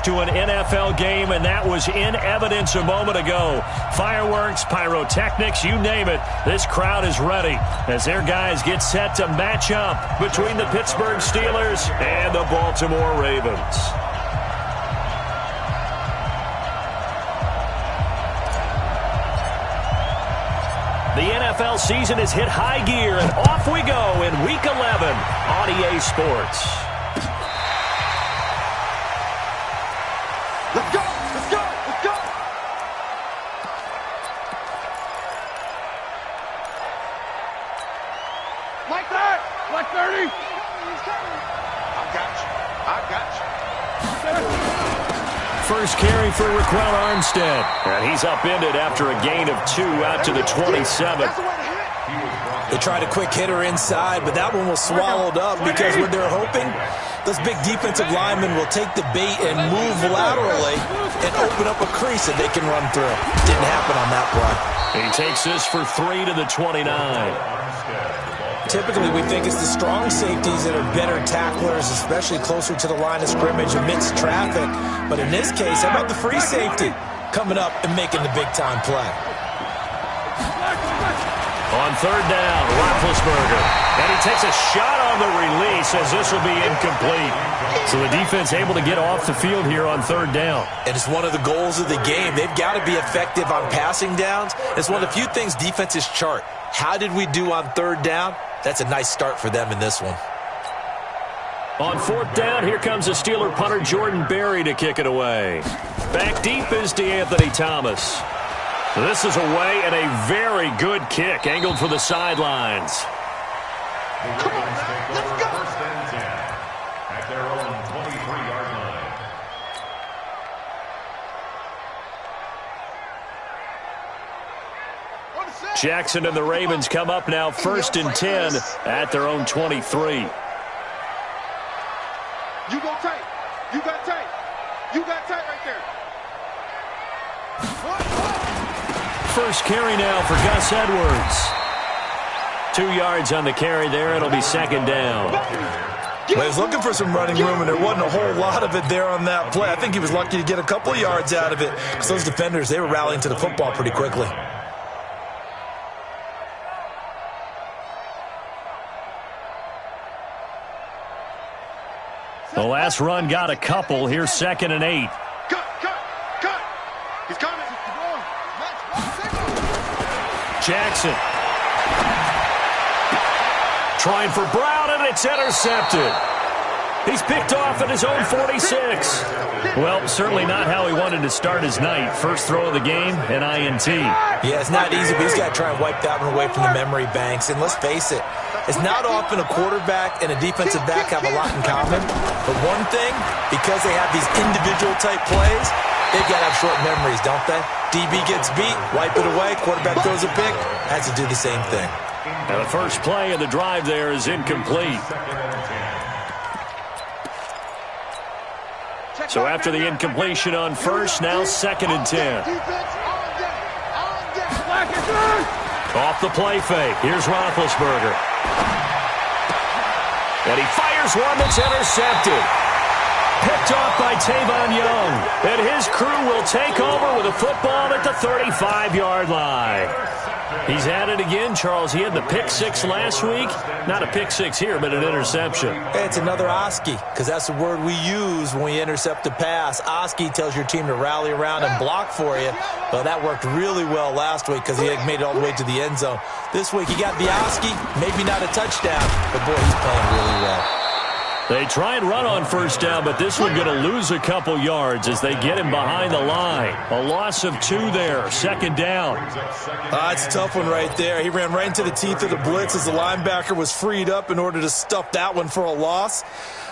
to an NFL game, and that was in evidence a moment ago. Fireworks, pyrotechnics, you name it. This crowd is ready as their guys get set to match up between the Pittsburgh Steelers and the Baltimore Ravens. The NFL season has hit high gear, and off we go in Week 11 on EA Sports. Let's go! Let's go! Let's go! Like that! Like 30! I got you. I got you. First carry for Raquel Armstead. And he's upended after a gain of 2 out to the 27. They tried a quick hitter inside, but that one was swallowed up because what they're hoping, those big defensive linemen will take the bait and move laterally and open up a crease that they can run through. Didn't happen on that play. He takes this for 3 to the 29. Typically, we think it's the strong safeties that are better tacklers, especially closer to the line of scrimmage amidst traffic. But in this case, how about the free safety coming up and making the big-time play? On third down, Roethlisberger. And he takes a shot on the release as this will be incomplete. So the defense able to get off the field here on third down. And it's one of the goals of the game. They've got to be effective on passing downs. It's one of the few things defenses chart. How did we do on third down? That's a nice start for them in this one. On fourth down, here comes the Steeler punter Jordan Berry to kick it away. Back deep is DeAnthony Thomas. This is away and a very good kick, angled for the sidelines. Come on, let's go! First and 10 at their own 23-yard line. Jackson and the Ravens come up now first and 10 at their own 23. You go tight. You got tight. You got tight right there. First carry now for Gus Edwards. 2 yards on the carry there. It'll be second down. Well, he was looking for some running room, and there wasn't a whole lot of it there on that play. I think he was lucky to get a couple of yards out of it because those defenders, they were rallying to the football pretty quickly. The last run got a couple. Here's second and 8. Cut. He's coming. Jackson. Trying for Brown, and it's intercepted. He's picked off at his own 46. Well, certainly not how he wanted to start his night. First throw of the game, an INT. Yeah, it's not easy, but he's got to try and wipe that one away from the memory banks. And let's face it, it's not often a quarterback and a defensive back have a lot in common. But one thing, because they have these individual type plays, they've got to have short memories, don't they? DB gets beat, wipe it away, quarterback throws a pick, has to do the same thing. And the first play of the drive there is incomplete. So after the incompletion on first, now second and 10. Off the play fake. Here's Roethlisberger. And he fires one that's intercepted. Picked off by Tavon Young. And his crew will take over with a football at the 35-yard line. He's at it again, Charles. He had the pick six last week. Not a pick six here, but an interception. It's another Oski, because that's the word we use when we intercept a pass. Oski tells your team to rally around and block for you. But that worked really well last week because he had made it all the way to the end zone. This week he got the Oski, maybe not a touchdown, but boy, he's playing really well. They try and run on first down, but this one going to lose a couple yards as they get him behind the line. A loss of 2 there, second down. It's a tough one right there. He ran right into the teeth of the blitz as the linebacker was freed up in order to stuff that one for a loss.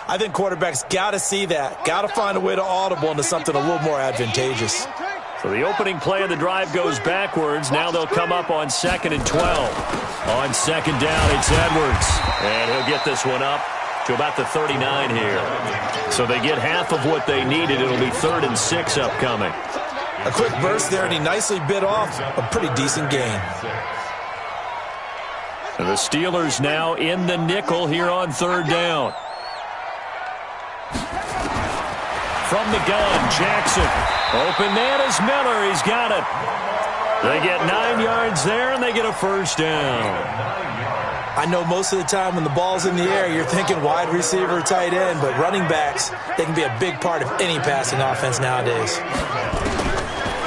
I think quarterbacks got to see that, got to find a way to audible into something a little more advantageous. So the opening play of the drive goes backwards. Now they'll come up on second and 12. On second down, it's Edwards. And he'll get this one up to about the 39 here. So they get half of what they needed. It'll be 3rd and 6 upcoming. A quick burst there, and he nicely bit off a pretty decent gain. And the Steelers now in the nickel here on 3rd down. from the gun. Jackson. Open man is Miller. He's got it. They get 9 yards there, and they get a first down. I know most of the time when the ball's in the air, you're thinking wide receiver, tight end, but running backs, they can be a big part of any passing offense nowadays.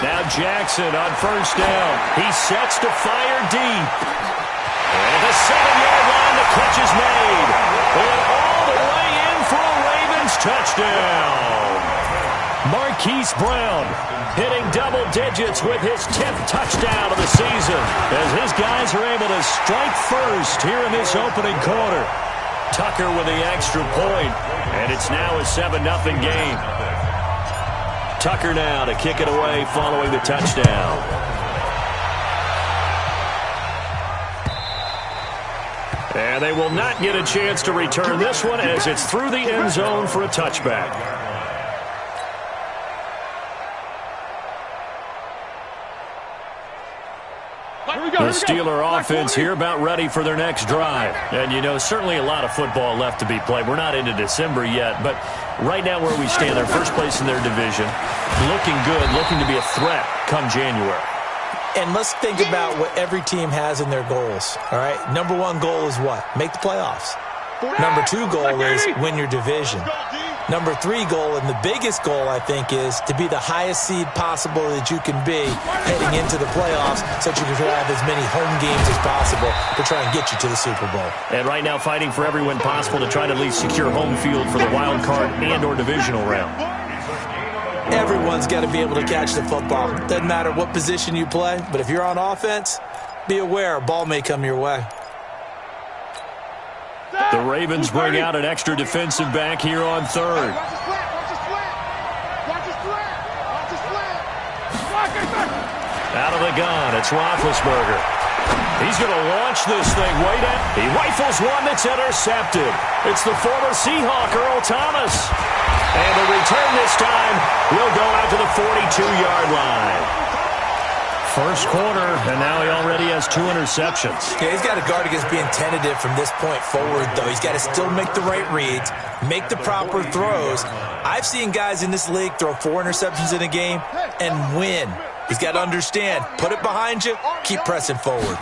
Now Jackson on first down. He sets to fire deep. And the 7-yard line, the catch is made. And all the way in for a Ravens touchdown. Marquise Brown hitting double digits with his 10th touchdown of the season as his guys are able to strike first here in this opening quarter. Tucker with the extra point, and it's now a 7-0 game. Tucker now to kick it away following the touchdown. And they will not get a chance to return this one as it's through the end zone for a touchback. The Steeler offense here about ready for their next drive. And, you know, certainly a lot of football left to be played. We're not into December yet, but right now where we stand, they're first place in their division. Looking good, looking to be a threat come January. And let's think about what every team has in their goals, all right? Number 1 goal is what? Make the playoffs. Number 2 goal is win your division. Number 3 goal, and the biggest goal, I think, is to be the highest seed possible that you can be heading into the playoffs so that you can have as many home games as possible to try and get you to the Super Bowl. And right now fighting for every win possible to try to at least secure home field for the wild card and or divisional round. Everyone's got to be able to catch the football. Doesn't matter what position you play, but if you're on offense, be aware a ball may come your way. The Ravens bring out an extra defensive back here on third. Out of the gun, it's Roethlisberger. He's going to launch this thing way down. He rifles one that's intercepted. It's the former Seahawk, Earl Thomas. And the return this time will go out to the 42-yard line. First quarter, and now he already has 2 interceptions. Yeah, he's got to guard against being tentative from this point forward, though. He's got to still make the right reads, make the proper throws. I've seen guys in this league throw 4 interceptions in a game and win. He's got to understand, put it behind you, keep pressing forward.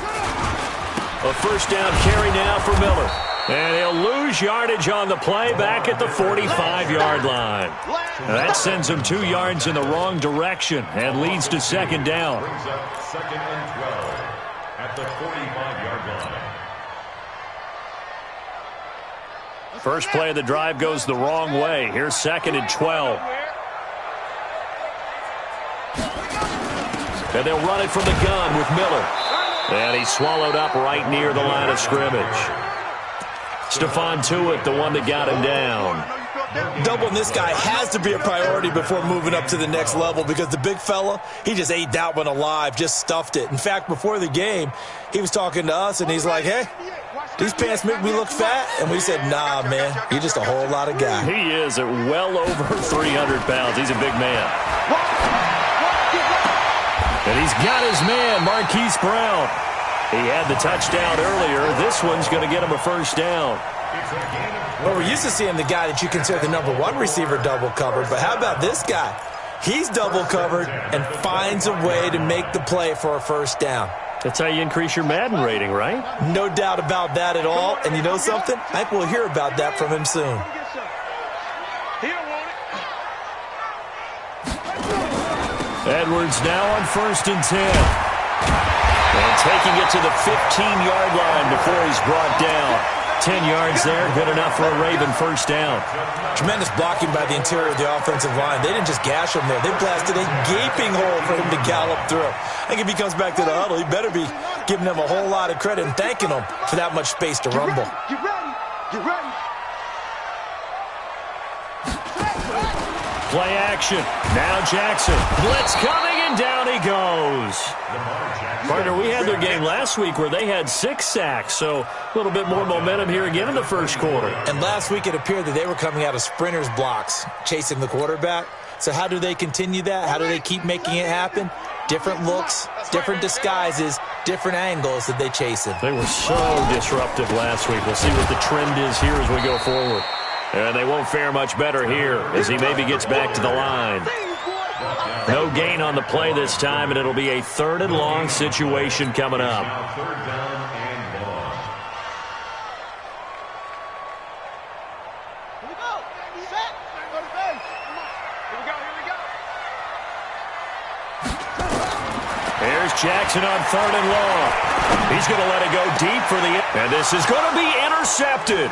A first down carry now for Miller. And he'll lose yardage on the play back at the 45-yard line. That sends him 2 yards in the wrong direction and leads to second down. Brings up 2nd and 12 at the 45-yard line. First play of the drive goes the wrong way. Here's 2nd and 12. And they'll run it from the gun with Miller. And he's swallowed up right near the line of scrimmage. Stephon Tuitt, the one that got him down. Doubling this guy has to be a priority before moving up to the next level because the big fella, he just ate that one alive, just stuffed it. In fact, before the game, he was talking to us, and he's like, hey, these pants make me look fat? And we said, nah, man, you're just a whole lot of guy. He is at well over 300 pounds. He's a big man. And he's got his man, Marquise Brown. He had the touchdown earlier. This one's going to get him a first down. Well, we're used to seeing the guy that you consider the number 1 receiver double covered, but how about this guy? He's double covered and finds a way to make the play for a first down. That's how you increase your Madden rating, right? No doubt about that at all. And you know something? I think we'll hear about that from him soon. Edwards now on 1st and 10. And taking it to the 15-yard line before he's brought down. 10 yards there, good enough for a Raven first down. Tremendous blocking by the interior of the offensive line. They didn't just gash him there. They blasted a gaping hole for him to gallop through. I think if he comes back to the huddle, he better be giving them a whole lot of credit and thanking them for that much space to rumble. Get ready. Get ready. Play action. Now Jackson. Blitz coming, and down he goes. Partner, we had their game last week where they had 6 sacks, so a little bit more momentum here again in the first quarter. And last week it appeared that they were coming out of sprinters blocks, chasing the quarterback. So how do they continue that? How do they keep making it happen? Different looks, different disguises, different angles that they chase him. They were so disruptive last week. We'll see what the trend is here as we go forward. And they won't fare much better here as he maybe gets back to the line. No gain on the play this time, and it'll be a 3rd and long situation coming up. Now 3rd down and long. Here we go. Set. Go to base. Come on. Here we go. Here we go. Here's Jackson on 3rd and long. He's going to let it go deep for the... And this is going to be intercepted.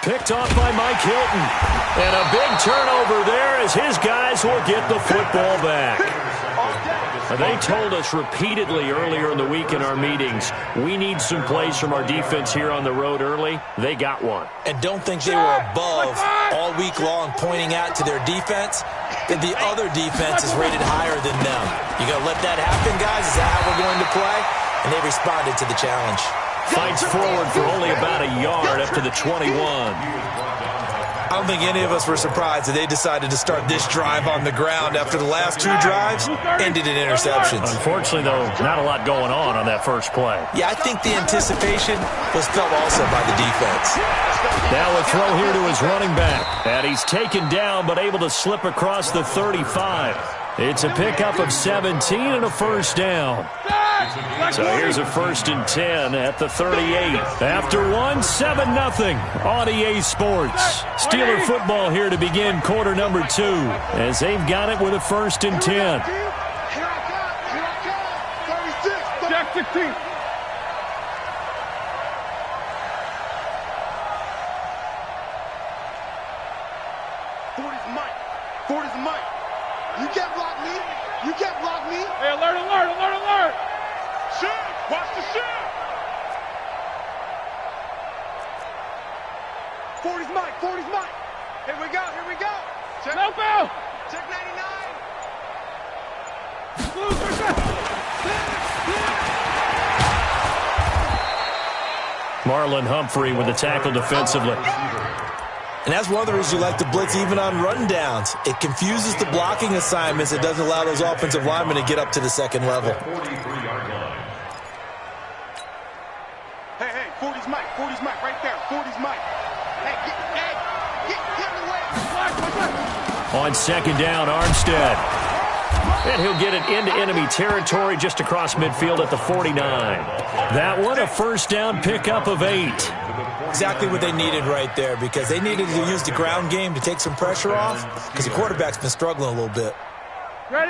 Picked off by Mike Hilton. And a big turnover there as his guys will get the football back. They told us repeatedly earlier in the week in our meetings, we need some plays from our defense here on the road early. They got one. And don't think they were above all week long pointing out to their defense that the other defense is rated higher than them. You going to let that happen, guys? Is that how we're going to play? And they responded to the challenge. Fights forward for only about a yard up to the 21. I don't think any of us were surprised that they decided to start this drive on the ground after the last 2 drives ended in interceptions. Unfortunately, though, not a lot going on that first play. Yeah, I think the anticipation was felt also by the defense. Now a throw here to his running back. And he's taken down but able to slip across the 35. It's a pickup of 17 and a first down. So here's a 1st and 10 at the 38. After 7-0 on EA Sports. Steeler football here to begin quarter number 2 as they've got it with a 1st and 10. Here I come. 36. Jack 16. You can't block me. You can't block me. Hey, alert, alert, alert, alert. Shoot. Watch the shoot. 40's Mike. 40's Mike. Here we go. Here we go. Check. No foul. Check 99. Marlon Humphrey with the tackle defensively. And that's one of the reasons you like to blitz even on rundowns. It confuses the blocking assignments. It doesn't allow those offensive linemen to get up to the second level. 43-yard line. Hey, 40's Mike. 40's Mike right there. 40's Mike. Hey, get in the way. On 2nd down, Armstead. And he'll get it into enemy territory just across midfield at the 49. That one, a 1st down pickup of 8. Exactly what they needed right there because they needed to use the ground game to take some pressure off because the quarterback's been struggling a little bit.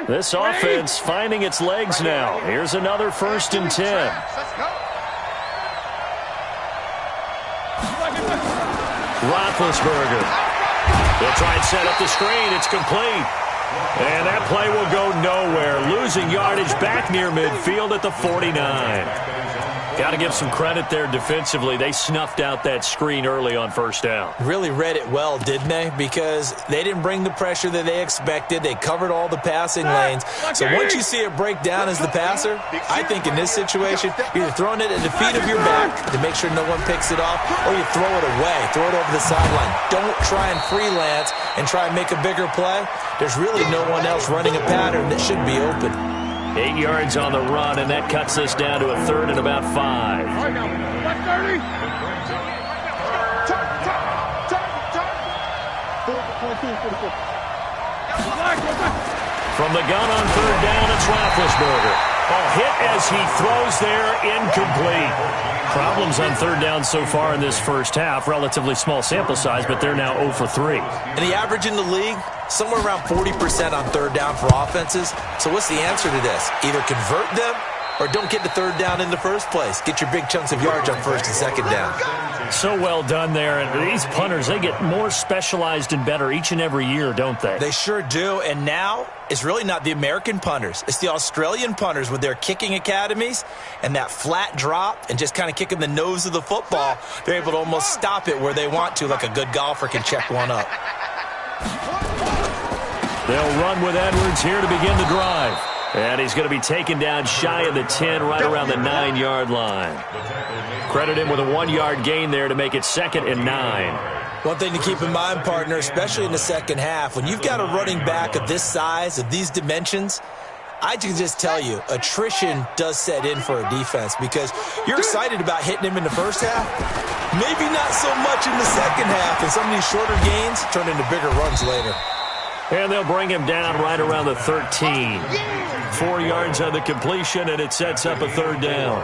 This offense finding its legs now. Here's another 1st and 10. Let's go. Roethlisberger. They'll try and set up the screen. It's complete. And that play will go nowhere. Losing yardage back near midfield at the 49. Got to give some credit there defensively. They snuffed out that screen early on 1st down. Really read it well, didn't they? Because they didn't bring the pressure that they expected. They covered all the passing lanes. So once you see it break down as the passer, I think in this situation, you're either throwing it at the feet of your back to make sure no one picks it off, or you throw it away, throw it over the sideline. Don't try and freelance and try and make a bigger play. There's really no one else running a pattern that should be open. 8 yards on the run, and that cuts us down to a 3rd and about 5. From the gun on 3rd down, it's Roethlisberger. Hit as he throws there, incomplete. Problems on 3rd down so far in this first half. Relatively small sample size, but they're now 0 for 3. And the average in the league, somewhere around 40% on 3rd down for offenses. So what's the answer to this? Either convert them or don't get the 3rd down in the first place. Get your big chunks of yards on 1st and 2nd down. So well done there. And these punters, they get more specialized and better each and every year, don't they? They sure do. And now it's really not the American punters. It's the Australian punters with their kicking academies and that flat drop and just kind of kicking the nose of the football. They're able to almost stop it where they want to, like a good golfer can check one up. They'll run with Edwards here to begin the drive. And he's going to be taken down shy of the 10, right around the 9-yard line. Credit him with a 1-yard gain there to make it 2nd and 9. One thing to keep in mind, partner, especially in the second half, when you've got a running back of this size, of these dimensions, I can just tell you, attrition does set in for a defense because you're excited about hitting him in the first half. Maybe not so much in the second half, and some of these shorter gains turn into bigger runs later. And they'll bring him down right around the 13. 4 yards on the completion, and it sets up a third down.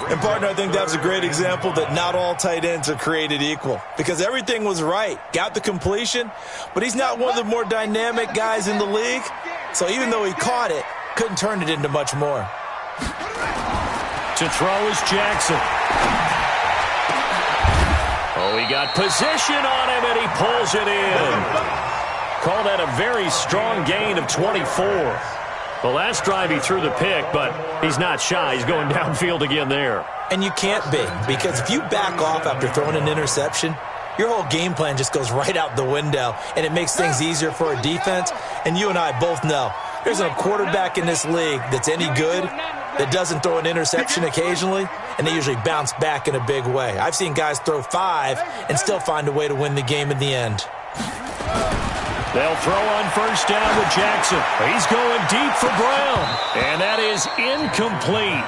And, partner, I think that was a great example that not all tight ends are created equal because everything was right. Got the completion, but he's not one of the more dynamic guys in the league. So even though he caught it, couldn't turn it into much more. To throw is Jackson. Oh, he got position on him, and he pulls it in. Call that a very strong gain of 24. The last drive he threw the pick, but he's not shy. He's going downfield again there. And you can't be, because if you back off after throwing an interception, your whole game plan just goes right out the window, and it makes things easier for a defense. And you and I both know there's a quarterback in this league that's any good that doesn't throw an interception occasionally, and they usually bounce back in a big way. I've seen guys throw 5 and still find a way to win the game in the end. They'll throw on first down with Jackson. He's going deep for Brown, and that is incomplete.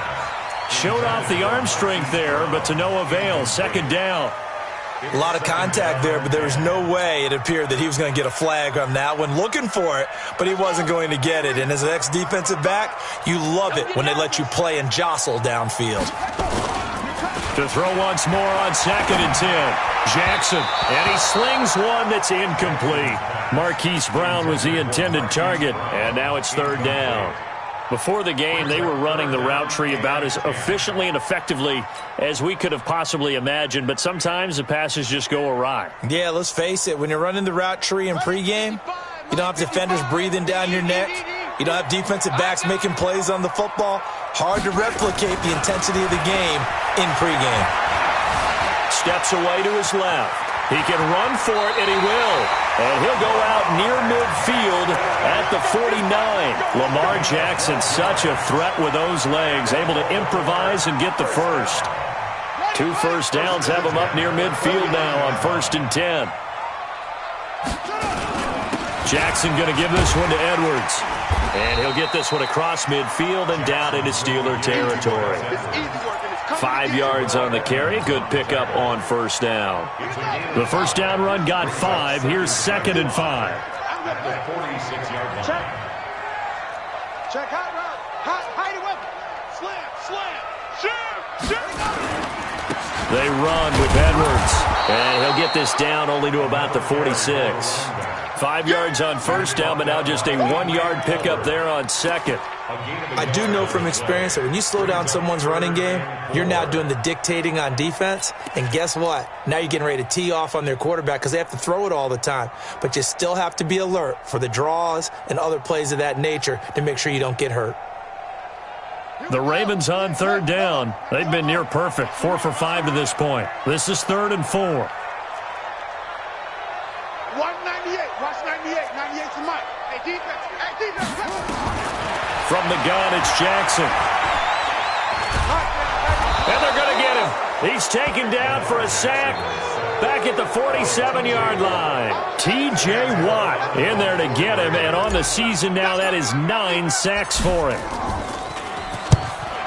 Showed off the arm strength there, but to no avail. Second down. A lot of contact there, but there was no way it appeared that he was going to get a flag on that one. Looking for it, but he wasn't going to get it. And as an ex-defensive back, you love it when they let you play and jostle downfield. To throw once more on 2nd and 10. Jackson, and he slings one that's incomplete. Marquise Brown was the intended target, and now it's third down. Before the game, they were running the route tree about as efficiently and effectively as we could have possibly imagined, but sometimes the passes just go awry. Yeah, let's face it. When you're running the route tree in pregame, you don't have defenders breathing down your neck. You don't have defensive backs making plays on the football. Hard to replicate the intensity of the game in pregame. Steps away to his left. He can run for it, and he will. And he'll go out near midfield at the 49. Lamar Jackson, such a threat with those legs, able to improvise and get the first. 2 first downs have him up near midfield now on 1st and 10. Jackson going to give this one to Edwards. And he'll get this one across midfield and down into Steeler territory. 5 yards on the carry. Good pickup on first down. The first down run got 5. Here's 2nd and 5. Check hot route. Hide it weapon. Slam. Shoot. They run with Edwards. And he'll get this down only to about the 46. 5 yards on first down, but now just a 1-yard pickup there on 2nd. I do know from experience that when you slow down someone's running game, you're now doing the dictating on defense. And guess what? Now you're getting ready to tee off on their quarterback because they have to throw it all the time. But you still have to be alert for the draws and other plays of that nature to make sure you don't get hurt. The Ravens on third down. They've been near perfect, 4 for 5 to this point. This is 3rd and 4. 198. Watch 98. 98's the mic. Hey, defense. From the gun, it's Jackson. And they're going to get him. He's taken down for a sack back at the 47-yard line. T.J. Watt in there to get him, and on the season now, that is 9 sacks for him.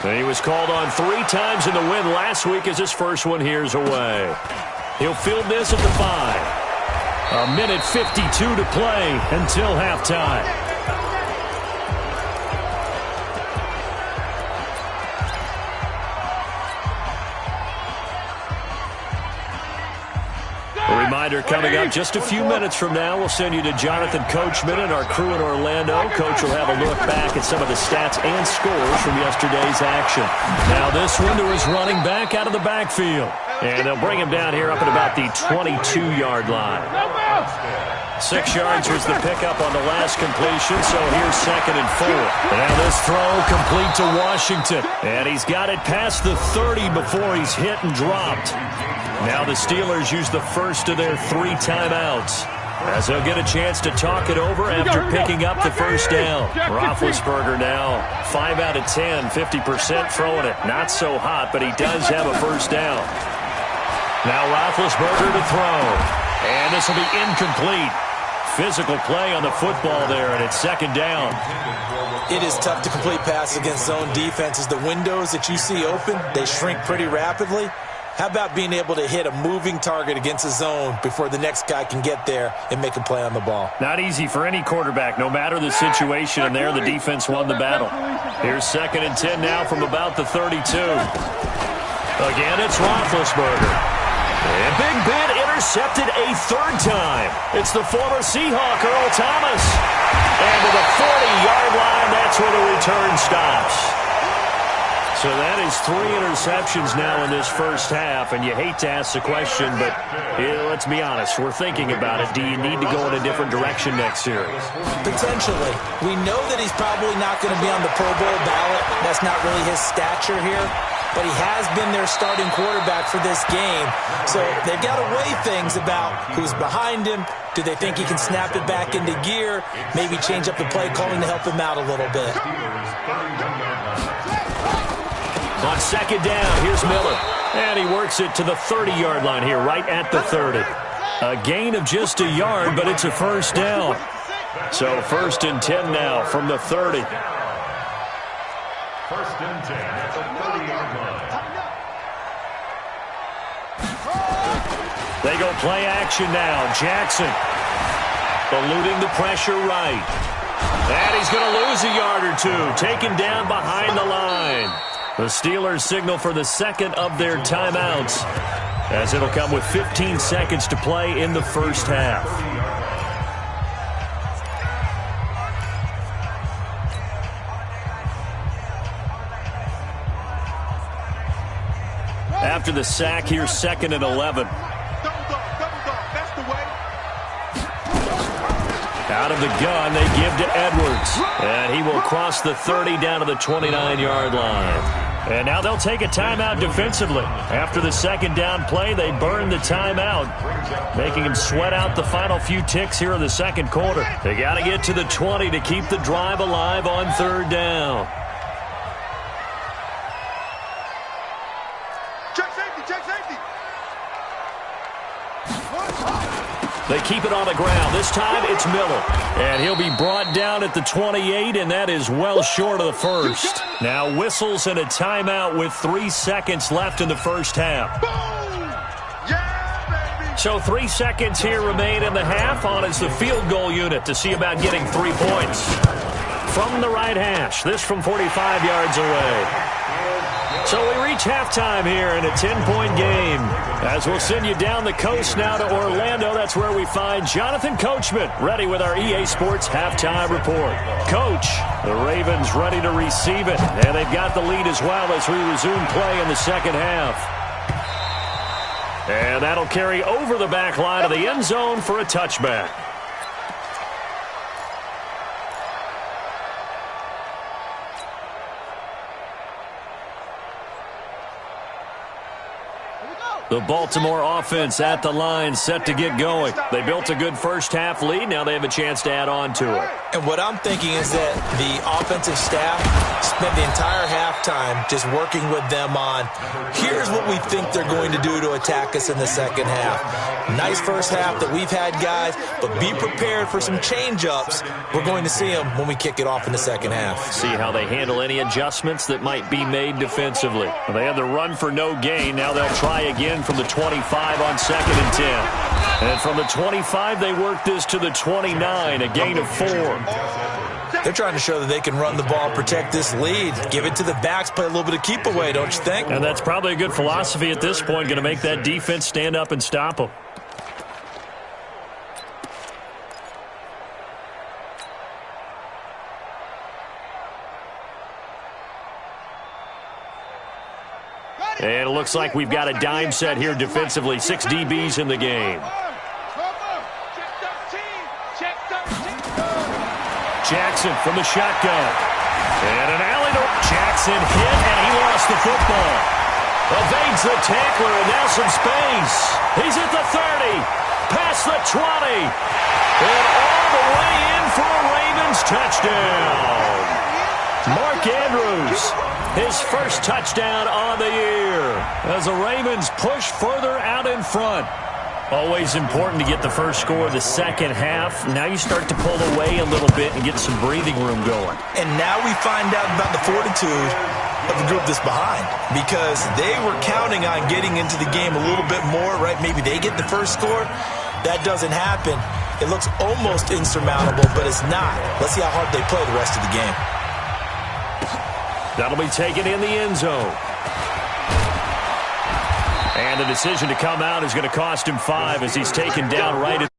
And he was called on 3 times in the win last week as his first one here's away. He'll field this at the 5. A minute 52 to play until halftime. A reminder coming up just a few minutes from now. We'll send you to Jonathan Coachman and our crew in Orlando. Coach will have a look back at some of the stats and scores from yesterday's action. Now this one to his running back out of the backfield. And they'll bring him down here up at about the 22-yard line. 6 yards was the pickup on the last completion, so here's 2nd and 4. Now this throw complete to Washington. And he's got it past the 30 before he's hit and dropped. Now the Steelers use the first of their 3 timeouts, as they'll get a chance to talk it over after picking up the first down. Roethlisberger now 5 out of 10, 50% throwing it. Not so hot, but he does have a first down. Now Roethlisberger to throw. And this will be incomplete. physical play on the football there, and it's second down. It is tough to complete passes against zone defenses. The windows that you see open, they shrink pretty rapidly. How about being able to hit a moving target against a zone before the next guy can get there and make a play on the ball? Not easy for any quarterback, no matter the situation, and there the defense won the battle. Here's 2nd and 10 now from about the 32. Again, it's Roethlisberger. And Big Ben intercepted a 3rd time. It's the former Seahawk, Earl Thomas. And to the 40-yard line, that's where the return stops. So that is 3 interceptions now in this first half, and you hate to ask the question, but let's be honest, we're thinking about it. Do you need to go in a different direction next series? Potentially. We know that he's probably not going to be on the Pro Bowl ballot. That's not really his stature here, but he has been their starting quarterback for this game. So they've got to weigh things about who's behind him. Do they think he can snap it back into gear? Maybe change up the play calling to help him out a little bit. On 2nd down, here's Miller. And he works it to the 30-yard line here, right at the 30. A gain of just a yard, but it's a first down. So 1st and 10 now from the 30. 1st and 10 at the 30-yard line. They go play action now. Jackson eluding the pressure right. And he's going to lose a yard or two. Taken down behind the line. The Steelers signal for the 2nd of their timeouts, as it'll come with 15 seconds to play in the first half. After the sack, here's 2nd and 11. Out of the gun, they give to Edwards. And he will cross the 30 down to the 29-yard line. And now they'll take a timeout defensively. After the 2nd down play, they burn the timeout, making him sweat out the final few ticks here in the 2nd quarter. They got to get to the 20 to keep the drive alive on 3rd down. Check safety, check safety. They keep it on the ground. This time it's Miller. And he'll be brought down at the 28, and that is well short of the first. Now whistles and a timeout with 3 seconds left in the first half. So 3 seconds here remain in the half. On is the field goal unit to see about getting 3 points. From the right hash, this from 45 yards away. So we reach halftime here in a 10-point game. As we'll send you down the coast now to Orlando, that's where we find Jonathan Coachman ready with our EA Sports halftime report. Coach, the Ravens ready to receive it, and they've got the lead as well as we resume play in the 2nd half. And that'll carry over the back line of the end zone for a touchback. The Baltimore offense at the line, set to get going. They built a good first half lead. Now they have a chance to add on to it. And what I'm thinking is that the offensive staff spent the entire halftime just working with them on, here's what we think they're going to do to attack us in the 2nd half. Nice first half that we've had, guys, but be prepared for some change-ups. We're going to see them when we kick it off in the 2nd half. See how they handle any adjustments that might be made defensively. Well, they had the run for no gain. Now they'll try again from the 25 on 2nd and 10. And from the 25, they work this to the 29, a gain of 4. They're trying to show that they can run the ball, protect this lead, give it to the backs, play a little bit of keep away, don't you think? And that's probably a good philosophy at this point, going to make that defense stand up and stop them. And it looks like we've got a dime set here defensively. 6 DBs in the game. Jackson from the shotgun. And an alley to Jackson hit, and he lost the football. Evades the tackler, and now some space. He's at the 30, past the 20, and all the way in for a Ravens touchdown. Mark Andrews, his first touchdown on the year, as the Ravens push further out in front. Always important to get the first score of the second half. Now you start to pull away a little bit and get some breathing room going. And now we find out about the fortitude of the group that's behind, because they were counting on getting into the game a little bit more, right? Maybe they get the first score. That doesn't happen. It looks almost insurmountable, but it's not. Let's see how hard they play the rest of the game. That'll be taken in the end zone. And the decision to come out is going to cost him 5 as he's taken down right at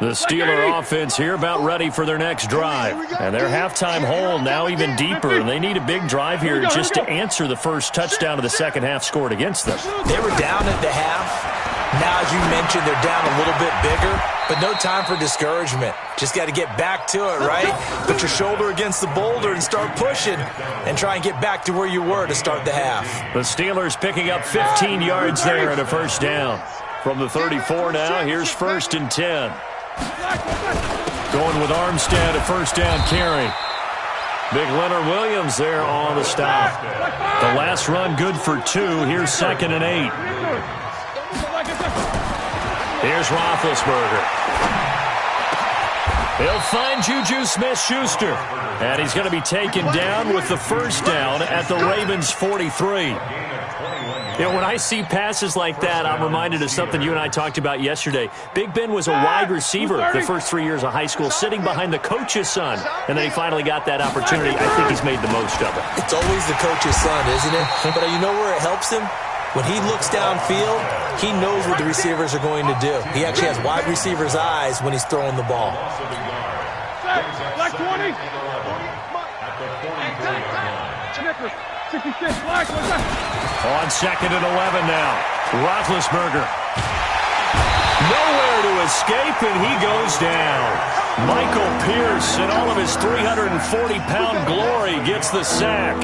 the Steeler offense here about ready for their next drive. And their halftime hole now even deeper. And they need a big drive here just to answer the first touchdown of the second half scored against them. They were down at the half. Now, as you mentioned, they're down a little bit bigger, but no time for discouragement. Just got to get back to it, right? Put your shoulder against the boulder and start pushing and try and get back to where you were to start the half. The Steelers picking up 15 yards there and a first down. From the 34 now, here's 1st and 10. Going with Armstead, a first down carry. Big Leonard Williams there on the stop. The last run good for 2. Here's 2nd and 8. Here's Roethlisberger. He'll find Juju Smith-Schuster. And he's going to be taken down with the first down at the Ravens' 43. You know, when I see passes like that, I'm reminded of something you and I talked about yesterday. Big Ben was a wide receiver the first 3 years of high school, sitting behind the coach's son. And then he finally got that opportunity. I think he's made the most of it. It's always the coach's son, isn't it? But you know where it helps him? When he looks downfield, he knows what the receivers are going to do. He actually has wide receivers' eyes when he's throwing the ball. Black 20. On 2nd and 11 now. Roethlisberger. Nowhere to escape, and he goes down. Michael Pierce, in all of his 340-pound glory, gets the sack.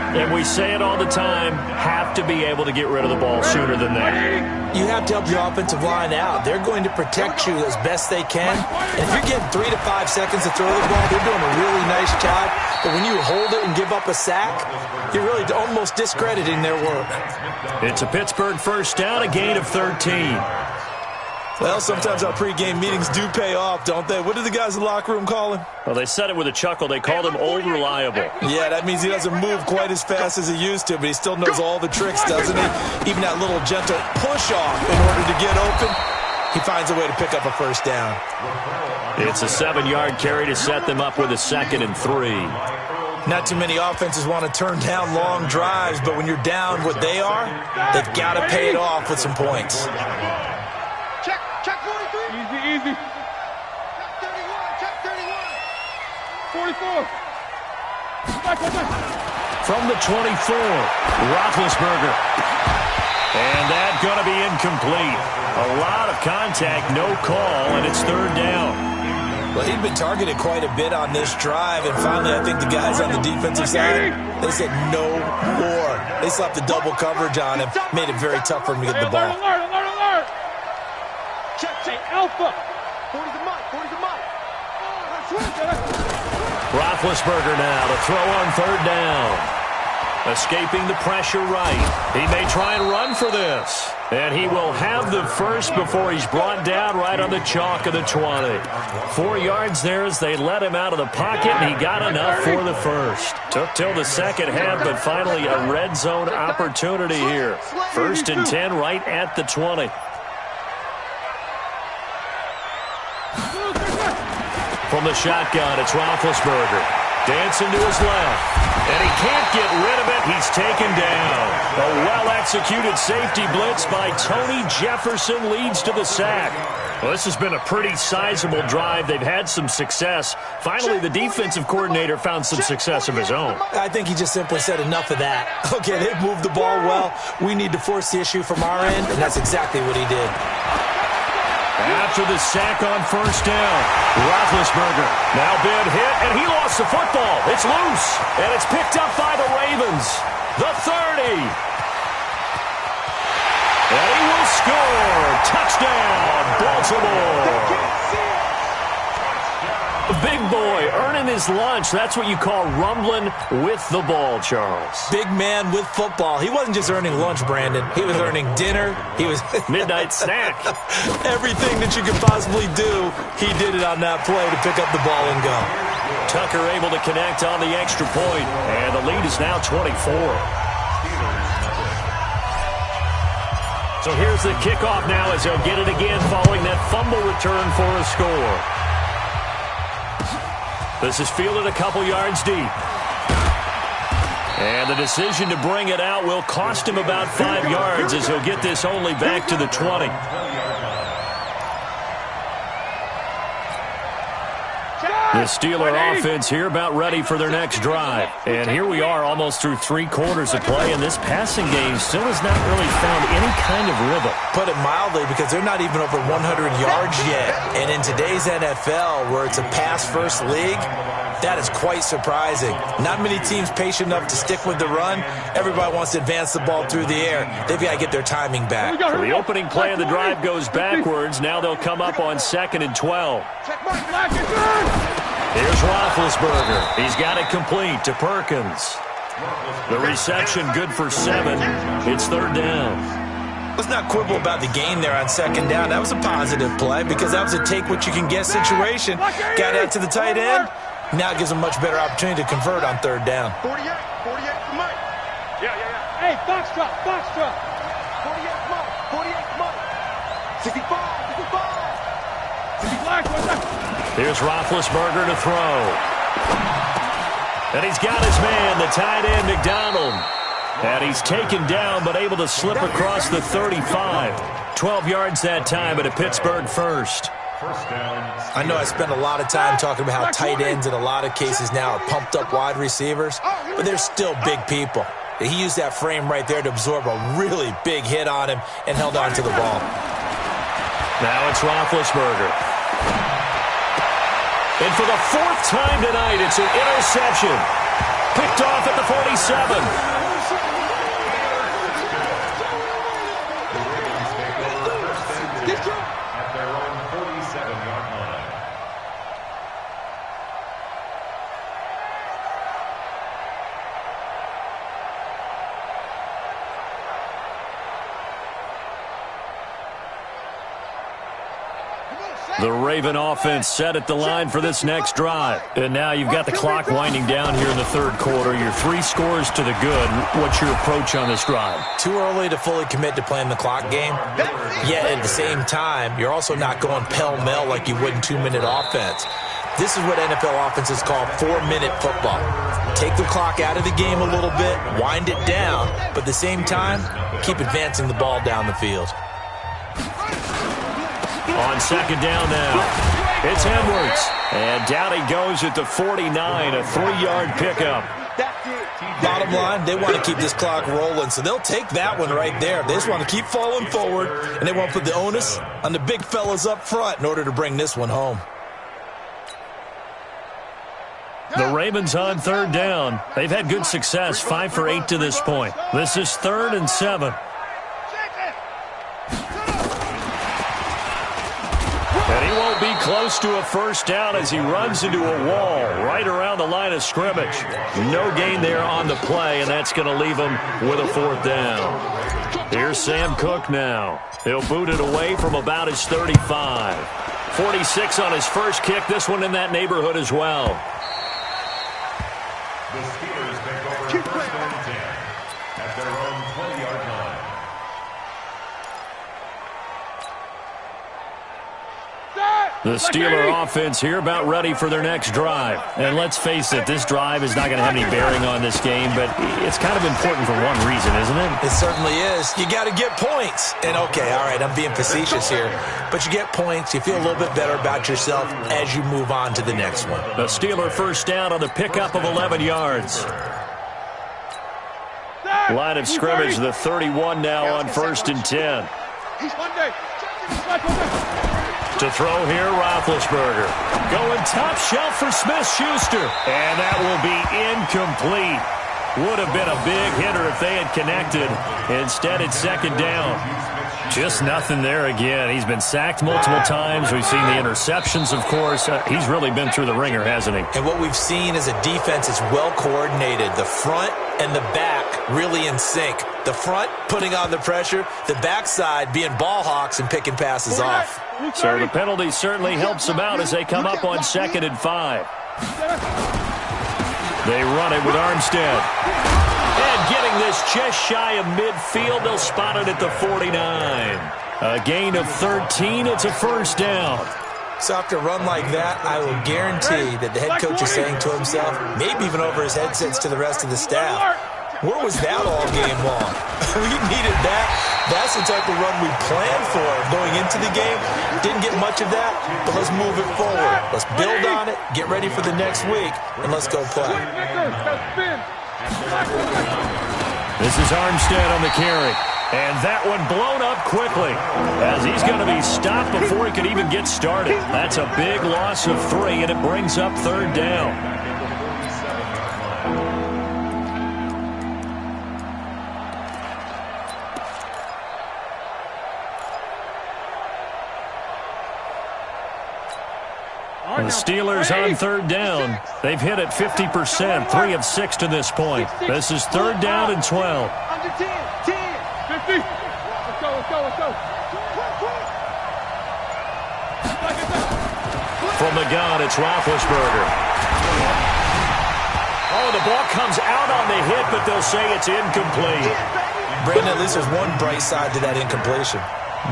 And we say it all the time, have to be able to get rid of the ball sooner than that. You have to help your offensive line out. They're going to protect you as best they can. And if you're getting 3 to 5 seconds to throw the ball, they're doing a really nice job. But when you hold it and give up a sack, you're really almost discrediting their work. It's a Pittsburgh first down, a gain of 13. Well, sometimes our pregame meetings do pay off, don't they? What do the guys in the locker room call him? Well, they said it with a chuckle. They called him Old Reliable. Yeah, that means he doesn't move quite as fast as he used to, but he still knows all the tricks, doesn't he? Even that little gentle push-off in order to get open, he finds a way to pick up a first down. It's a 7-yard carry to set them up with a 2nd and 3. Not too many offenses want to turn down long drives, but when you're down what they are, they've got to pay it off with some points. Check 43. Easy. Check 31. Check 31. 44. From the 24, Roethlisberger. And that's going to be incomplete. A lot of contact, no call, and it's 3rd down. Well, he'd been targeted quite a bit on this drive, and finally I think the guys on the defensive side, they said no more. They slapped the double coverage on him, made it very tough for him to get the ball. Alert. Check. Alpha. 40 the mic. Roethlisberger now to throw on 3rd down. Escaping the pressure right. He may try and run for this. And he will have the first before he's brought down right on the chalk of the 20. 4 yards there as they let him out of the pocket, and he got enough for the first. Took till the second half, but finally a red zone opportunity here. 1st and 10 right at the 20. From the shotgun, it's Roethlisberger. Dancing to his left. And he can't get rid of it. He's taken down. A well-executed safety blitz by Tony Jefferson leads to the sack. Well, this has been a pretty sizable drive. They've had some success. Finally, the defensive coordinator found some success of his own. I think he just simply said enough of that. Okay, they've moved the ball well. We need to force the issue from our end, and that's exactly what he did. After the sack on 1st down, Roethlisberger now been hit, and he lost the football. It's loose, and it's picked up by the Ravens. The 30. And he will score. Touchdown, Baltimore. big boy earning his lunch. That's what you call rumbling with the ball, Charles. Big man with football. He wasn't just earning lunch, Brandon. He was earning dinner. He was midnight snack. Everything that you could possibly do, he did it on that play to pick up the ball and go. Tucker able to connect on the extra point, and the lead is now 24. So here's the kickoff now as they'll get it again following that fumble return for a score. This is fielded a couple yards deep. And the decision to bring it out will cost him about 5 yards as he'll get this only back to the 20. The Steeler offense here about ready for their next drive. And here we are almost through 3 quarters of play, and this passing game still has not really found any kind of rhythm. Put it mildly, because they're not even over 100 yards yet. And in today's NFL, where it's a pass-first league, that is quite surprising. Not many teams patient enough to stick with the run. Everybody wants to advance the ball through the air. They've got to get their timing back. So the opening play of the drive goes backwards. Now they'll come up on 2nd and 12. Here's Roethlisberger. He's got it complete to Perkins. The reception good for 7. It's 3rd down. Let's not quibble about the gain there on 2nd down. That was a positive play because that was a take-what-you-can-get situation. Got out to the tight end. Now it gives them a much better opportunity to convert on 3rd down. 48, come on. Yeah. Hey, box drop. 48, come on. 65. Here's Roethlisberger to throw. And he's got his man, the tight end, McDonald. And he's taken down, but able to slip across the 35. 12 yards that time, but a Pittsburgh first. I know I spent a lot of time talking about how tight ends in a lot of cases now are pumped up wide receivers, but they're still big people. He used that frame right there to absorb a really big hit on him and held on to the ball. Now it's Roethlisberger. And for the 4th time tonight, it's an interception. Picked off at the 47. At their own 47-yard line. The Raven offense set at the line for this next drive. And now you've got the clock winding down here in the 3rd quarter. You're 3 scores to the good. What's your approach on this drive? Too early to fully commit to playing the clock game. Yet at the same time, you're also not going pell-mell like you would in 2-minute offense. This is what NFL offenses call 4-minute football. Take the clock out of the game a little bit, wind it down, but at the same time, keep advancing the ball down the field. On 2nd down now, it's Edwards. And down he goes at the 49, a 3-yard pickup. Bottom line, they want to keep this clock rolling, so they'll take that one right there. They just want to keep falling forward, and they want to put the onus on the big fellas up front in order to bring this one home. The Ravens on 3rd down. They've had good success, 5 for 8 to this point. This is 3rd and 7. And he won't be close to a 1st down as he runs into a wall right around the line of scrimmage. No gain there on the play, and that's going to leave him with a 4th down. Here's Sam Cook now. He'll boot it away from about his 35. 46 on his first kick. This one in that neighborhood as well. The Steelers take over 1st and 10 at their own 20-yard line. The Steeler offense here about ready for their next drive. And let's face it, this drive is not going to have any bearing on this game, but it's kind of important for one reason, isn't it? It certainly is. You got to get points. And okay, all right, I'm being facetious here, but you get points, you feel a little bit better about yourself as you move on to the next one. The Steeler 1st down on the pickup of 11 yards. Line of scrimmage, the 31 now on 1st and 10. To throw here, Roethlisberger. Going top shelf for Smith-Schuster. And that will be incomplete. Would have been a big hitter if they had connected. Instead, it's second down. Just nothing there again. He's been sacked multiple times. We've seen the interceptions, of course. He's really been through the ringer, hasn't he? And what we've seen is a defense that's well coordinated. The front and the back really in sync. The front putting on the pressure. The backside being ball hawks and picking passes off. So the penalty certainly helps them out as they come up on 2nd and 5. They run it with Armstead. And getting this just shy of midfield, they'll spot it at the 49. A gain of 13, it's a first down. So after a run like that, I will guarantee that the head coach is saying to himself, maybe even over his headsets to the rest of the staff, where was that all game long? We needed that. That's the type of run we planned for going into the game. Didn't get much of that, but let's move it forward. Let's build on it, get ready for the next week, and let's go play. This is Armstead on the carry. And that one blown up quickly as he's going to be stopped before he could even get started. That's a big loss of 3, and it brings up 3rd down. The Steelers on 3rd down. They've hit it 50%, 3 of 6 to this point. This is 3rd down and 12. Under 10, 10, 50. Let's go, let's go, let's go. From the gun, it's Roethlisberger. Oh, the ball comes out on the hit, but they'll say it's incomplete. Brandon, at least there's one bright side to that incompletion.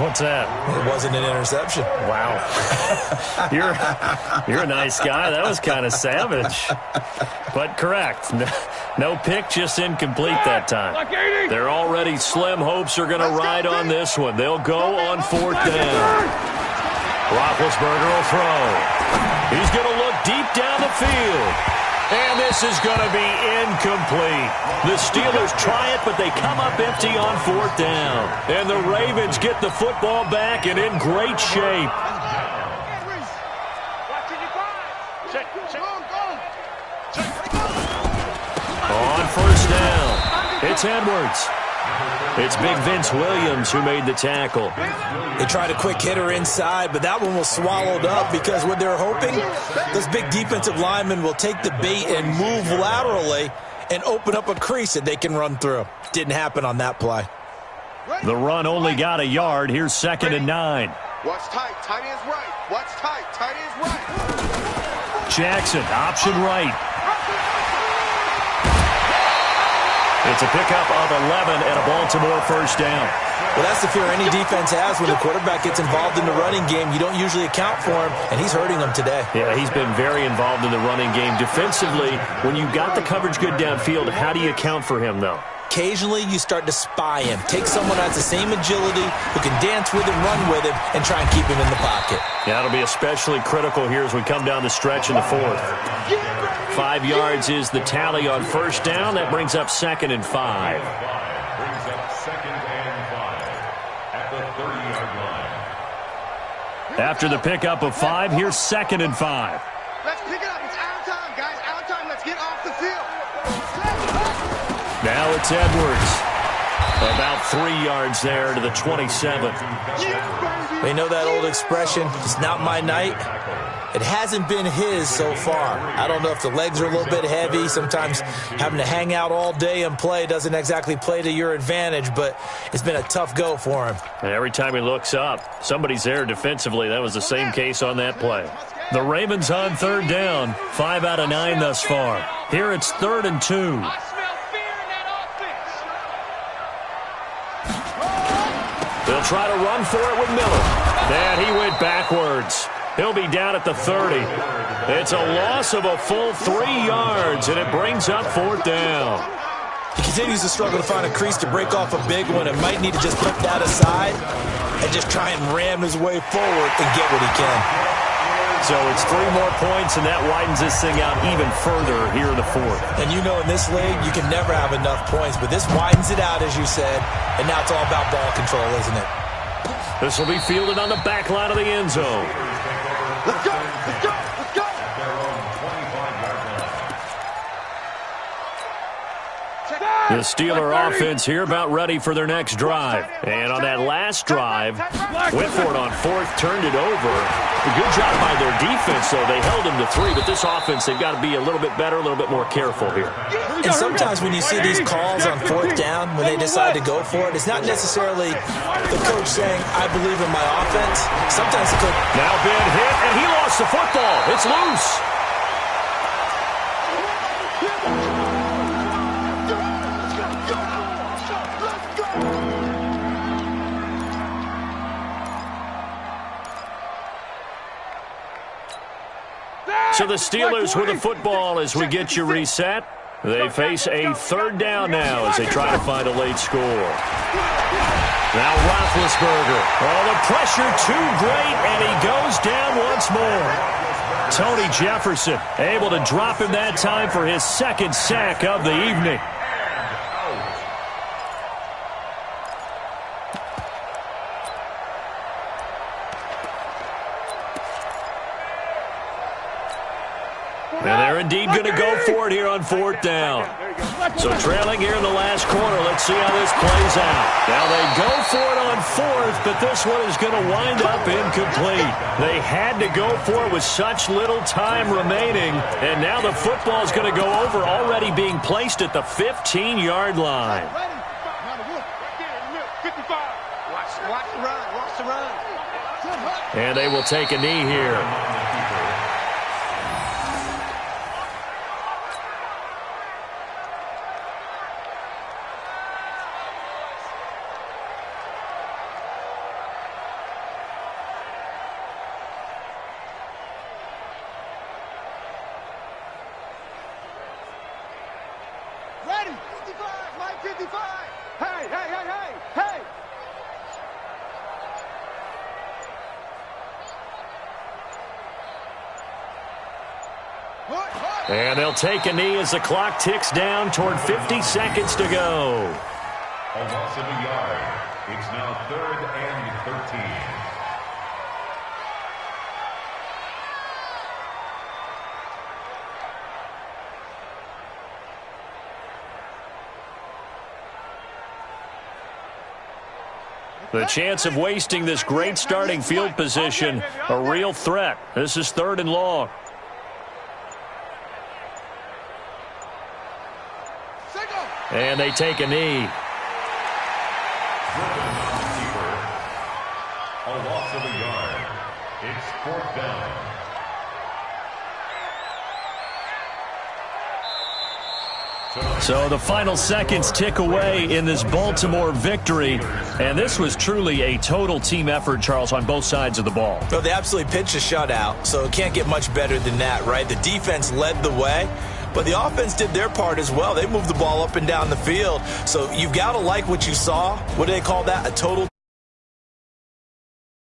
What's that? It wasn't an interception. Wow. You're a nice guy. That was kind of savage. But correct. No pick, just incomplete that time. Their already slim hopes are going to ride on this one. They'll go on 4th down. Roethlisberger will throw. He's going to look deep down the field. And this is going to be incomplete. The Steelers try it, but they come up empty on 4th down. And the Ravens get the football back and in great shape. On 1st down, it's Edwards. It's big Vince Williams who made the tackle. They tried a quick hitter inside, but that one was swallowed up because what they're hoping, those big defensive linemen will take the bait and move laterally and open up a crease that they can run through. Didn't happen on that play. The run only got a yard. Here's 2nd and 9. Watch tight. Tight ends right. Watch tight. Tight ends right. Jackson, option right. It's a pickup of 11 and a Baltimore 1st down. Well, that's the fear any defense has when the quarterback gets involved in the running game. You don't usually account for him, and he's hurting them today. Yeah, he's been very involved in the running game. Defensively, when you've got the coverage good downfield, how do you account for him, though? Occasionally, you start to spy him. Take someone who has the same agility, who can dance with him, run with him, and try and keep him in the pocket. Yeah, it'll be especially critical here as we come down the stretch in the 4th. 5 yards is the tally on 1st down. That brings up 2nd and 5. Brings up 2nd and 5 at the 30-yard line. After the pickup of 5, here's 2nd and 5. Let's pick it up. It's our time, guys. Our time. Let's get off the field. Now it's Edwards. About 3 yards there to the 27. They know that old expression, it's not my night. It hasn't been his so far. I don't know if the legs are a little bit heavy. Sometimes having to hang out all day and play doesn't exactly play to your advantage, but it's been a tough go for him. And every time he looks up, somebody's there defensively. That was the same case on that play. The Ravens on 3rd down, 5 out of 9 thus far. Here it's 3rd and 2. They'll try to run for it with Miller. And he went backwards. He'll be down at the 30. It's a loss of a full 3 yards, and it brings up 4th down. He continues to struggle to find a crease to break off a big one and might need to just put that aside and just try and ram his way forward and get what he can. So it's 3 more points, and that widens this thing out even further here in the 4th. And you know in this league, you can never have enough points, but this widens it out, as you said, and now it's all about ball control, isn't it? This will be fielded on the back line of the end zone. Let's go. Let's go. Let's go. The Steeler offense here about ready for their next drive. And on that last drive, went for it on fourth, turned it over. A good job by their defense, though. They held them to 3, but this offense, they've got to be a little bit better, a little bit more careful here. And sometimes when you see these calls on fourth down, when they decide to go for it, it's not necessarily the coach saying, I believe in my offense. Sometimes the coach... Now Ben hit, and he lost the football. It's loose. So the Steelers with the football as we get you reset. They face a third down now as they try to find a late score. Now Roethlisberger. Oh, the pressure too great, and he goes down once more. Tony Jefferson able to drop him that time for his second sack of the evening. And they're indeed going to go for it here on fourth down. So trailing here in the last quarter. Let's see how this plays out. Now they go for it on fourth, but this one is going to wind up incomplete. They had to go for it with such little time remaining. And now the football is going to go over, already being placed at the 15-yard line. And they will take a knee here. And they'll take a knee as the clock ticks down toward 50 seconds to go. A loss of a yard. It's now 3rd and 13. The chance of wasting this great starting field position, a real threat. This is 3rd and long. And they take a knee. A loss of a yard. It's 4th down. So the final seconds tick away in this Baltimore victory. And this was truly a total team effort, Charles, on both sides of the ball. Well, they absolutely pitched a shutout, so it can't get much better than that, right? The defense led the way, but the offense did their part as well. They moved the ball up and down the field. So you've got to like what you saw. What do they call that? A total